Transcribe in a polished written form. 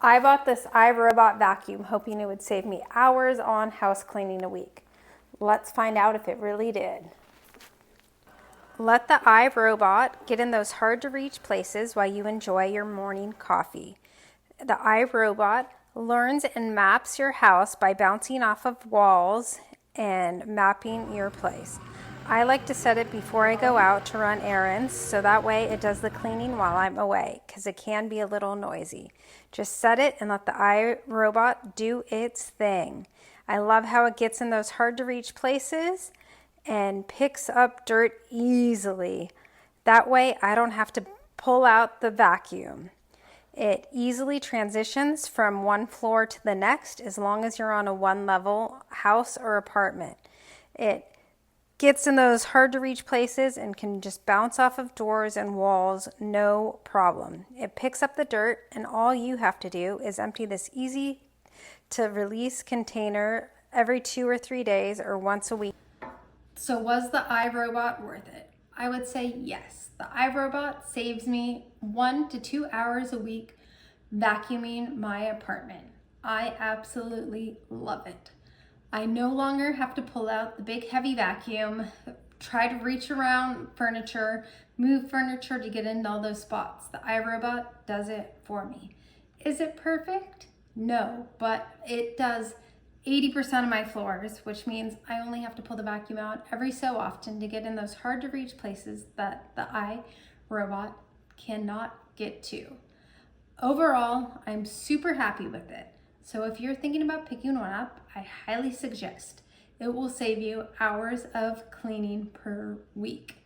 I bought this iRobot vacuum hoping it would save me hours on house cleaning a week. Let's find out if it really did. Let the iRobot get in those hard to reach places while you enjoy your morning coffee. The iRobot learns and maps your house by bouncing off of walls and mapping your place. I like to set it before I go out to run errands so that way it does the cleaning while I'm away because it can be a little noisy. Just set it and let the iRobot do its thing. I love how it gets in those hard to reach places and picks up dirt easily. That way I don't have to pull out the vacuum. It easily transitions from one floor to the next as long as you're on a one-level house or apartment. It gets in those hard to reach places and can just bounce off of doors and walls, no problem. It picks up the dirt and all you have to do is empty this easy to release container every 2 or 3 days or once a week. So was the iRobot worth it? I would say yes. The iRobot saves me 1 to 2 hours a week vacuuming my apartment. I absolutely love it. I no longer have to pull out the big heavy vacuum, try to reach around furniture, move furniture to get into all those spots. The iRobot does it for me. Is it perfect? No, but it does 80% of my floors, which means I only have to pull the vacuum out every so often to get in those hard to reach places that the iRobot cannot get to. Overall, I'm super happy with it. So if you're thinking about picking one up, I highly suggest. It will save you hours of cleaning per week.